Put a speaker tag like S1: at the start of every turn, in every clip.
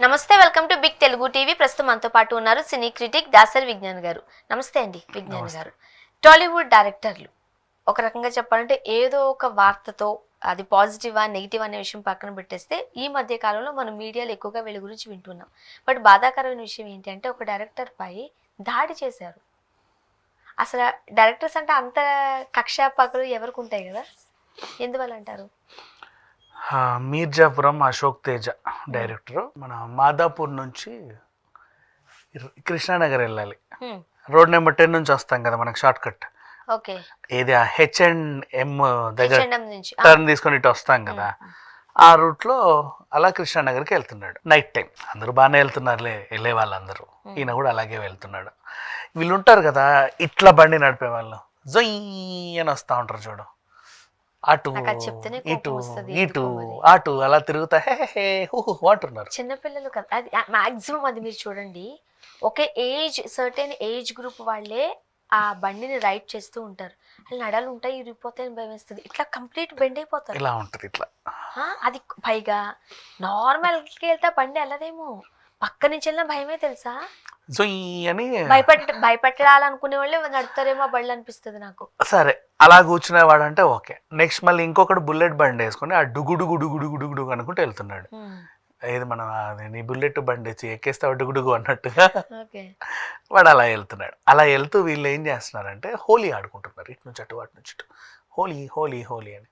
S1: నమస్తే, welcome to big Telugu TV. ప్రస్తుతం మనతో పాటు ఉన్నారు సినీ క్రిటిక్ దాసరి విజ్ఞాన్ గారు. నమస్తే అండి విజ్ఞాన్ గారు. టాలీవుడ్ డైరెక్టర్లు ఒక రకంగా చెప్పాలంటే ఏదో ఒక వార్తతో అది పాజిటివా నెగిటివ్ అనే విషయం పక్కన పెట్టేస్తే ఈ మధ్య కాలంలో మనం మీడియాలో ఎక్కువగా వీళ్ళ గురించి వింటున్నాం. బట్ బాధాకరమైన విషయం ఏంటంటే ఒక డైరెక్టర్ పై దాడి చేశారు. అసలు డైరెక్టర్స్ అంటే అంత కక్షాపకలు ఎవరికి ఉంటాయి కదా, ఎందువల్ల అంటారు?
S2: మీర్జాపురం అశోక్ తేజ డైరెక్టర్. మన మాదాపూర్ నుంచి కృష్ణానగర్ వెళ్ళాలి. రోడ్ నెంబర్ 10 నుంచి వస్తాం కదా మనకు షార్ట్ కట్.
S1: ఓకే,
S2: ఏది H&M దగ్గర టర్న్ తీసుకొని ఇటు వస్తాం కదా, ఆ రూట్లో అలా కృష్ణానగర్కి వెళ్తున్నాడు. నైట్ టైం అందరూ బాగానే వెళ్తున్నారులే, వెళ్ళే వాళ్ళందరూ. ఈయన కూడా అలాగే వెళ్తున్నాడు. వీళ్ళు ఉంటారు కదా ఇట్లా బండి నడిపే వాళ్ళు, జొయ్ అని వస్తూ ఉంటారు చూడు, అటు ఇటు ఇటు అటు అలా తిరుగుతా హే హే హూ అంటున్నారు.
S1: చిన్నపిల్లలు కదా, అది మాక్సిమం అది మీరు చూడండి. ఒకే ఏజ్, సర్టెన్ ఏజ్ గ్రూప్ వాళ్ళే ఆ బండిని రైడ్ చేస్తూ ఉంటారు. వాళ్ళు నడాలు ఉంటాయి, ఇరిగిపోతాయని భయం వేస్తుంది. ఇట్లా కంప్లీట్ బెండ్ అయిపోతారు.
S2: ఇలా ఉంటుంది ఇట్లా.
S1: అది పైగా నార్మల్కి వెళ్తే బండి వెళ్ళదేమో, పక్క నుంచి వెళ్ళిన భయమే తెలుసా.
S2: అని
S1: భయపెట్టాలనుకునే వాళ్ళే నడుపుతారేమో బళ్ళు అనిపిస్తుంది నాకు.
S2: సరే అలా కూర్చునేవాడు అంటే ఓకే. నెక్స్ట్ మళ్ళీ ఇంకొకటి బుల్లెట్ బండి వేసుకొని ఆ డుగుడుగు డుగుడుగు డుగుడుగు అనుకుంటూ వెళ్తున్నాడు. ఏది మనం అది నీ బుల్లెట్ బండి ఎక్కేస్తే డుగుడుగు అన్నట్టుగా వాడు అలా వెళ్తున్నాడు. అలా వెళ్తూ వీళ్ళు ఏం చేస్తున్నారంటే హోలీ ఆడుకుంటున్నారు, ఇటు నుంచి అటు అటు నుంచి ఇటు, హోలీ హోలీ హోలీ అని.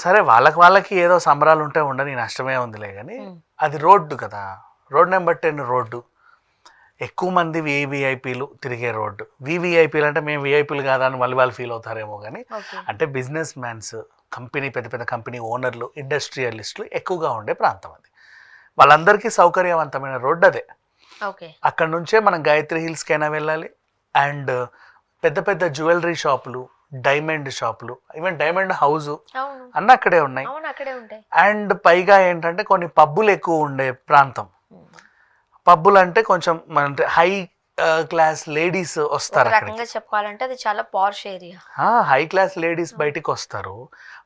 S2: సరే వాళ్ళకి ఏదో సంబరాలు ఉంటే ఉండని, నష్టమే ఉందిలే కానీ అది రోడ్డు కదా, రోడ్ నెంబర్ 10 రోడ్డు, ఎక్కువ మంది వివిఐపీలు తిరిగే రోడ్డు. వివిఐపీలు అంటే మేము విఐపీలు కాదా అని మళ్ళీ వాళ్ళు ఫీల్ అవుతారేమో కానీ, అంటే బిజినెస్ మ్యాన్స్, కంపెనీ పెద్ద పెద్ద కంపెనీ ఓనర్లు, ఇండస్ట్రియలిస్టులు ఎక్కువగా ఉండే ప్రాంతం అది. వాళ్ళందరికీ సౌకర్యవంతమైన రోడ్డు అదే. అక్కడ నుంచే మనం గాయత్రి హిల్స్కైనా వెళ్ళాలి. అండ్ పెద్ద పెద్ద జ్యువెలరీ షాపులు, డైమండ్ షాపులు, ఈవెన్ డైమండ్ హౌస్ అన్న అక్కడే ఉన్నాయి. అండ్ పైగా ఏంటంటే కొన్ని పబ్బులు ఎక్కువ ఉండే ప్రాంతం. పబ్బులు అంటే కొంచెం అంటే హై క్లాస్ లేడీస్ వస్తారు.
S1: చెప్పాలంటే అది చాలా పార్ష్ ఏరియా.
S2: హై క్లాస్ లేడీస్ బయటికి వస్తారు,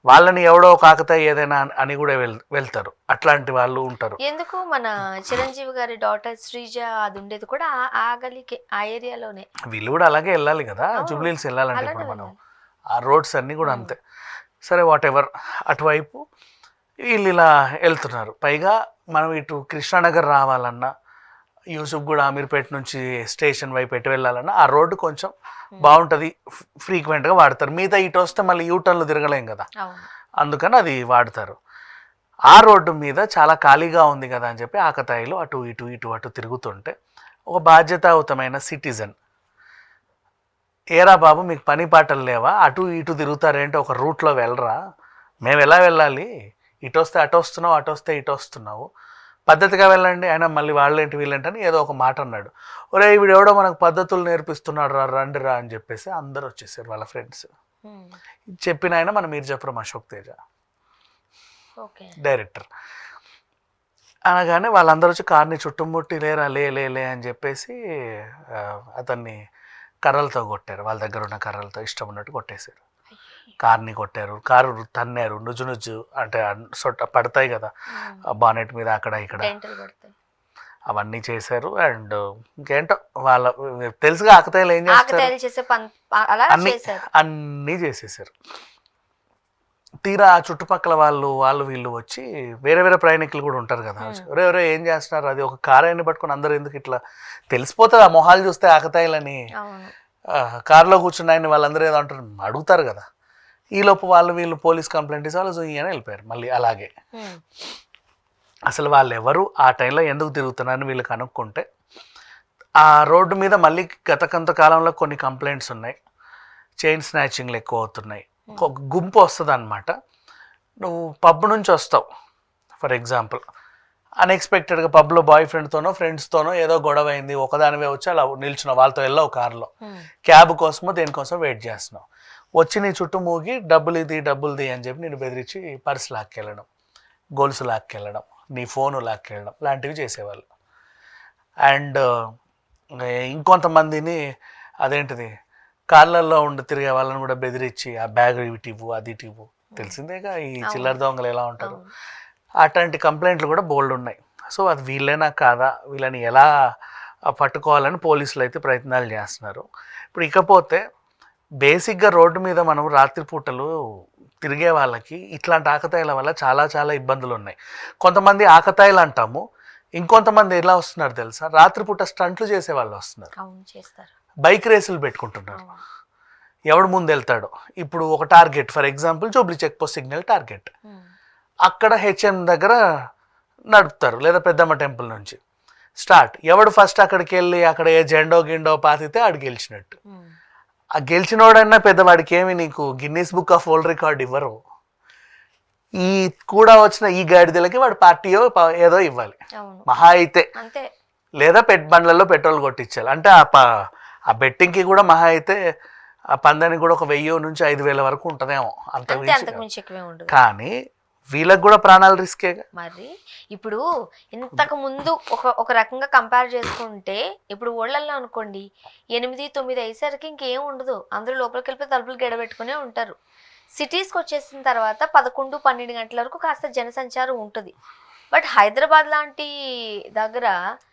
S2: వాళ్ళని ఎవడో కాకతాయి ఏదైనా అని కూడా వెళ్తారు. అట్లాంటి వాళ్ళు ఉంటారు.
S1: ఎందుకు మన చిరంజీవి గారి డాటర్ శ్రీజ అది ఉండేది కూడా ఆ గలీకే, ఆ ఏరియాలోనే.
S2: వీళ్ళు కూడా అలాగే వెళ్ళాలి కదా, జూబ్లీహిల్స్ వెళ్ళాలంటే ఇప్పుడు మనం ఆ రోడ్స్ అన్నీ కూడా అంతే. సరే వాట్ ఎవర్, అటువైపు వీళ్ళు ఇలా వెళ్తున్నారు. పైగా మనం ఇటు కృష్ణానగర్ రావాలన్నా, యూసుఫ్ కూడా అమీర్పేట నుంచి స్టేషన్ వైపు ఎటు వెళ్ళాలన్నా ఆ రోడ్డు కొంచెం బాగుంటుంది, ఫ్రీక్వెంట్గా వాడతారు. మిగతా ఇటు వస్తే మళ్ళీ యూటర్న్లు తిరగలేం కదా, అందుకని అది వాడతారు. ఆ రోడ్డు మీద చాలా ఖాళీగా ఉంది కదా అని చెప్పి ఆకతాయిలు అటు ఇటు ఇటు అటు తిరుగుతుంటే ఒక బాధ్యతాయుతమైన సిటిజన్, ఏరా బాబు మీకు పని పాటలు లేవా, అటు ఇటు తిరుగుతారేంటి, ఒక రూట్లో వెళ్ళరా, మేము ఎలా వెళ్ళాలి, ఇటు వస్తే అటు వస్తున్నావు, అటు వస్తే ఇటు వస్తున్నావు, పద్ధతిగా వెళ్ళండి. ఆయన మళ్ళీ వాళ్ళేంటి వీళ్ళేంటని ఏదో ఒక మాట అన్నాడు. ఒరే వీడు ఎవడో మనకు పద్ధతులు నేర్పిస్తున్నాడు రా, రండి రా అని చెప్పేసి అందరు వచ్చేసారు వాళ్ళ ఫ్రెండ్స్. చెప్పిన ఆయన మన మీర్జాపురం అశోక్ తేజ డైరెక్టర్. అనగానే వాళ్ళందరూ వచ్చి కార్ని చుట్టుముట్టి లేరా లే లే లే అని చెప్పేసి అతన్ని కర్రలతో కొట్టారు. వాళ్ళ దగ్గర ఉన్న కర్రలతో ఇష్టం ఉన్నట్టు కొట్టేశారు. కార్ని కొట్టారు, కారు తన్నారు, నుజ్జు నుజ్జు అంటే సొట్ట పడతాయి కదా బానెట్ మీద అక్కడ ఇక్కడ, అవన్నీ చేశారు. అండ్ ఇంకేంటో వాళ్ళ తెలుసుగా ఆకతాయిలు ఏం చేస్తారు, అన్నీ చేసేసారు. తీరా ఆ చుట్టుపక్కల వాళ్ళు వీళ్ళు వచ్చి వేరే వేరే ప్రయాణికులు కూడా ఉంటారు కదా, ఎవరెవరో ఏం చేస్తున్నారు, అది ఒక కారు అయినా పట్టుకొని అందరూ ఎందుకు ఇట్లా తెలిసిపోతుంది ఆ మొహాలు చూస్తే ఆకతాయిలని. కారులో కూర్చున్న ఆయన వాళ్ళందరూ ఏదో అంటారు, అడుగుతారు కదా. ఈలోపు వీళ్ళు పోలీస్ కంప్లైంట్ ఇచ్చి వాళ్ళు అని వెళ్ళిపోయారు మళ్ళీ అలాగే. అసలు వాళ్ళు ఎవరు, ఆ టైంలో ఎందుకు తిరుగుతున్నారని వీళ్ళు కనుక్కుంటే ఆ రోడ్డు మీద మళ్ళీ గత కొంతకాలంలో కొన్ని కంప్లైంట్స్ ఉన్నాయి, చైన్ స్నాచింగ్లు ఎక్కువ అవుతున్నాయి. ఒక గుంపు వస్తుంది అనమాట. నువ్వు పబ్ నుంచి వస్తావు ఫర్ ఎగ్జాంపుల్, అన్ఎక్స్పెక్టెడ్గా పబ్లో బాయ్ ఫ్రెండ్తోనో ఫ్రెండ్స్తోనో ఏదో గొడవ అయింది, ఒకదానివే వచ్చి అలా నిల్చున్నావు, వాళ్ళతో వెళ్ళావు కారులో, క్యాబ్ కోసమో దేనికోసం వెయిట్ చేస్తున్నావు, వచ్చి నీ చుట్టూ మూగి డబ్బులుది అని చెప్పి నేను బెదిరించి పర్స్ లాక్కెళ్ళడం, గొలుసు లాక్కెళ్ళడం, నీ ఫోను లాక్కెళ్ళడం లాంటివి చేసేవాళ్ళు. అండ్ ఇంకొంతమందిని అదేంటిది కార్లల్లో ఉండి తిరిగే వాళ్ళని కూడా బెదిరించి ఆ బ్యాగ్ ఇటివ్వు అది ఇటివ్వు, తెలిసిందేగా ఈ చిల్లర దొంగలు ఎలా ఉంటారు. అట్లాంటి కంప్లైంట్లు కూడా బోల్డ్ ఉన్నాయి. సో అది వీళ్ళేనా కాదా, వీళ్ళని ఎలా పట్టుకోవాలని పోలీసులు అయితే ప్రయత్నాలు చేస్తున్నారు. ఇప్పుడు ఇకపోతే బేసిక్గా రోడ్డు మీద మనం రాత్రిపూటలు తిరిగే వాళ్ళకి ఇట్లాంటి ఆకతాయిల వల్ల చాలా చాలా ఇబ్బందులు ఉన్నాయి. కొంతమంది ఆకతాయిలు అంటాము, ఇంకొంతమంది ఎలా వస్తున్నారు తెలుసా, రాత్రిపూట స్టంట్లు చేసే వాళ్ళు వస్తున్నారు.
S1: అవును, చేస్తారు.
S2: బైక్ రేసులు పెట్టుకుంటున్నారు. ఎవడు ముందు వెళ్తాడో. ఇప్పుడు ఒక target, for example Jubilee check post signal target, అక్కడ హెచ్ఎం దగ్గర నడుపుతారు, లేదా పెద్దమ్మ టెంపుల్ నుంచి స్టార్ట్. ఎవడు ఫస్ట్ అక్కడికి వెళ్ళి అక్కడ ఏ జెండో గిండో పాతితే ఆడు గెలిచినట్టు. ఆ గెలిచినోడన్నా పెద్దవాడికి ఏమి నీకు Guinness book of world record ఇవ్వరు. ఈ కూడా వచ్చిన ఈ గాడిదలకి వాడు పార్టీయో ఏదో ఇవ్వాలి మహా అయితే, లేదా బండ్లలో పెట్రోల్ కొట్టించాలి. అంటే ఆ బెట్టింగ్కి కూడా మహా అయితే ఆ పందానికి కూడా ఒక 1000 నుంచి 5000 వరకు ఉంటుందేమో, అంత. కానీ వీళ్ళకి కూడా ప్రాణాలు రిస్కే.
S1: మరి ఇప్పుడు ఇంతకు ముందు ఒక రకంగా కంపేర్ చేసుకుంటే, ఇప్పుడు ఊళ్ళల్లో అనుకోండి 8, 9 అయ్యేసరికి ఇంకేం ఉండదు, అందరూ లోపలికి వెళ్ళిపోయి తలుపులు గెడబెట్టుకునే ఉంటారు. సిటీస్కి వచ్చేసిన తర్వాత 11, 12 గంటల వరకు కాస్త జనసంచారం ఉంటుంది. బట్ హైదరాబాద్ లాంటి దగ్గర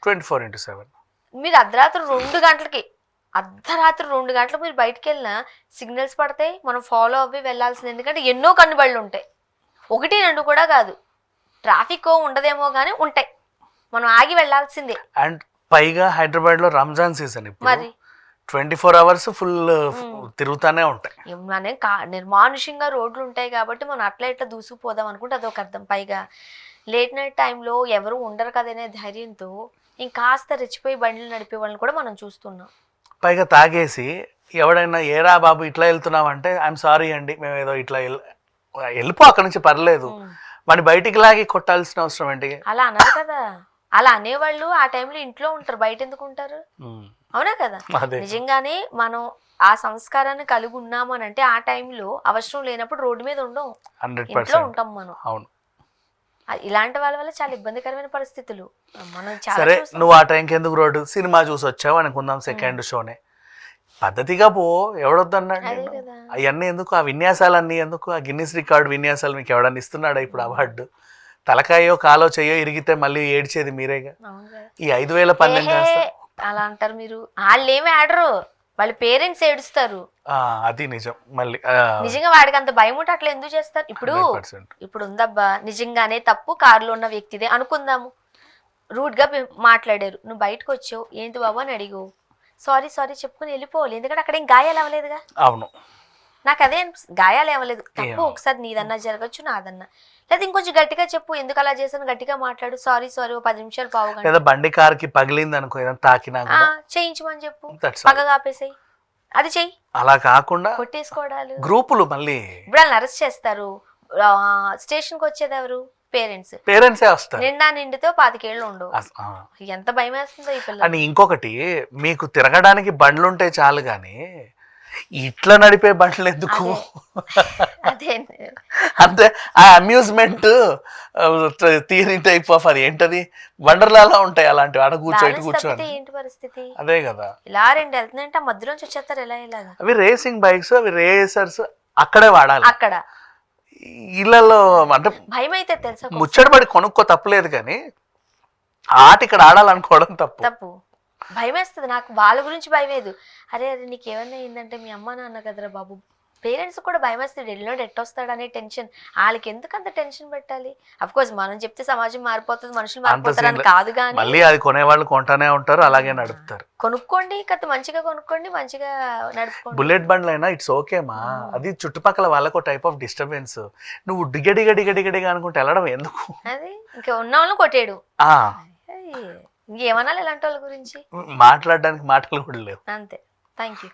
S2: 24/7
S1: మీరు అర్ధరాత్రి 2 గంటలకి మీరు బయటకు వెళ్ళినా సిగ్నల్స్ పడతాయి, మనం ఫాలో అవ్వి వెళ్ళాల్సింది. ఎందుకంటే ఎన్నో కన్నుబళ్ళు ఉంటాయి, 1, 2 కూడా కాదు. ట్రాఫిక్ ఉండదేమో కానీ ఉంటాయి, మనం ఆగి వెళ్ళాల్సిందే.
S2: అండ్ పైగా హైదరాబాద్లో రంజాన్ సీజన్,
S1: మరి
S2: 24 hours ఫుల్ తిరుగుతానే ఉంటాయి.
S1: నిర్మానుష్యంగా రోడ్లు ఉంటాయి కాబట్టి మనం అట్లా ఇట్లా దూసుకుపోదాం అనుకుంటే అదొక అర్థం. పైగా లేట్ నైట్ టైంలో ఎవరు ఉండరు కదనే ధైర్యంతో ఇంకాస్త రెచ్చిపోయి బండ్లు నడిపే వాళ్ళని కూడా మనం చూస్తున్నాం.
S2: పైగా తాగేసి ఎవడైనా ఏరా బాబు ఇట్లా వెళ్తున్నాం అంటే ఐఎమ్ సారీ అండి, మేము ఏదో ఇట్లా వెళ్ళిపో అక్కడి నుంచి, పర్లేదు, వాడిని బయటికి లాగి కొట్టాల్సిన అవసరం ఏంటి?
S1: అలా అన్నారు కదా, అలా అనేవాళ్ళు ఆ టైంలో ఇంట్లో ఉంటారు, బయట ఎందుకు ఉంటారు? అవునా కదా. నిజంగానే మనం ఆ సంస్కారాన్ని కలిగి ఉన్నాము అని అంటే ఆ టైంలో అవసరం లేనప్పుడు రోడ్డు మీద ఉండం, ఇంట్లో ఉంటాం మనం.
S2: అవును,
S1: ఇలాంటి వాళ్ళ వల్ల చాలా ఇబ్బందికరమైన పరిస్థితులు మనం.
S2: సరే, నువ్వు ఆ టైంకి ఎందుకు రోడ్డు సినిమా చూసి వచ్చావు అనుకుందాం, సెకండ్ షోనే పద్ధతిగా పో, ఎవడొద్దన్నాడు? అవన్నీ ఎందుకు, ఆ విన్యాసాలన్నీ ఎందుకు? ఆ గిన్నిస్ రికార్డు విన్యాసాలు మీకు ఎవడన్నా ఇస్తున్నాడా ఇప్పుడు అవార్డు? తలకాయో కాలో చెయ్యో ఇరిగితే మళ్ళీ ఏడ్చేది మీరేగా. ఈ 5000 పందెం
S1: అలా అంటారు మీరు, వాళ్ళు ఏమి ఆడరు, వాళ్ళ పేరెంట్స్ ఏడుస్తారు.
S2: అది నిజం. మళ్ళీ
S1: నిజంగా వాడికి అంత భయం ఉంటే అట్లా ఎందుకు చేస్తారు? ఇప్పుడు ఉందబ్బా, నిజంగానే తప్పు కారులో ఉన్న వ్యక్తిదే అనుకుందాము, రూట్ గా మాట్లాడారు, నువ్వు బయటకు వచ్చావు, ఏంటి బాబు అని అడిగావు, సారీ చెప్పుకుని వెళ్ళిపోవాలి, ఎందుకంటే అక్కడ ఏం గాయాలు అవ్వలేదుగా.
S2: అవును,
S1: నాకు అదే గాయాలు అవ్వలేదు, తప్పు ఒకసారి నీదన్నా జరగచ్చు, నాదన్నా, లేదా ఇంకొంచెం గట్టిగా చెప్పు, ఎందుకు అలా చేశాను గట్టిగా మాట్లాడు, సారీ 10 నిమిషాలు పావుగా
S2: బండి కారుకి పగిలింది అనుకో, తాకినా
S1: చేయించమని చెప్పు, పగగా ఆపేసాయి, అది చెయ్యి.
S2: అలా కాకుండా
S1: కొట్టేసుకోవడాలు,
S2: గ్రూపులు మళ్ళీ ఇప్పుడు
S1: వాళ్ళని అరెస్ట్ చేస్తారు. స్టేషన్ కి వచ్చేది ఎవరు?
S2: పేరెంట్సే వస్తారు.
S1: నిండితో 25 ఏళ్ళు ఉండవు, ఎంత భయం వేస్తుందో ఈ పిల్లలు.
S2: అని ఇంకొకటి, మీకు తిరగడానికి బండ్లుంటే చాలు గాని ఇట్లా నడిపే బండ్లు ఎందుకు? అంటే ఆ అమ్యూజ్మెంట్ థియరీ టైప్ ఆఫ్, అది ఏంటది, వండర్లాలా ఉంటాయి అలాంటివి, ఆడ కూర్చొని
S1: ఏంటి పరిస్థితి?
S2: అదే కదా,
S1: ఇలా 2 వెళ్తుందంటే ఆ మధ్యలోంచి వచ్చేస్తారు ఎలా ఇలాగా.
S2: అవి రేసింగ్ బైక్స్, అవి రేసర్స్ అక్కడే వాడాలి.
S1: అక్కడ
S2: ఇళ్లలో అంటే
S1: భయం అయితే తెలుసా,
S2: ముచ్చటపడి కొనుక్కో తప్పలేదు, కానీ ఆట ఇక్కడ ఆడాలనుకోవడం తప్పు.
S1: భయం వేస్తుంది నాకు, వాళ్ళ గురించి భయం లేదు. అరే నీకేమన్నా అయిందంటే మీ అమ్మ నాన్న కదరా బాబు, పేరెంట్స్ కూడా భయం వేస్తుంది, ఢిల్లీలో ఎట్టొస్తాడు అనే టెన్షన్. వాళ్ళకి ఎందుకు అంత టెన్షన్ పెట్టాలి? అఫ్కోర్స్ మనం చెప్తే సమాజం మారిపోతుంది, మనుషులు మారిపోతారని కాదు, కానీ
S2: మళ్ళీ అది కొనేవాళ్ళు కొంటానే ఉంటారు, అలాగే నడుపుతారు.
S1: కొనుక్కోండి, మంచిగా కొనుక్కోండి, మంచిగా నడుపుకోండి.
S2: బుల్లెట్ బండ్లు అయినా ఇట్స్ ఓకేమా, అది చుట్టుపక్కల వాళ్ళకు టైప్ ఆఫ్ డిస్టర్బెన్స్. నువ్వు డిగడిగా అనుకుంటే వెళ్ళడం ఎందుకు?
S1: అది ఇంకా ఉన్న వాళ్ళని కొట్టేయడు. ఇంకేమన్నా ఇలాంటి వాళ్ళ గురించి
S2: మాట్లాడడానికి మాటలు కూడా లేవు.
S1: అంతే. Thank you.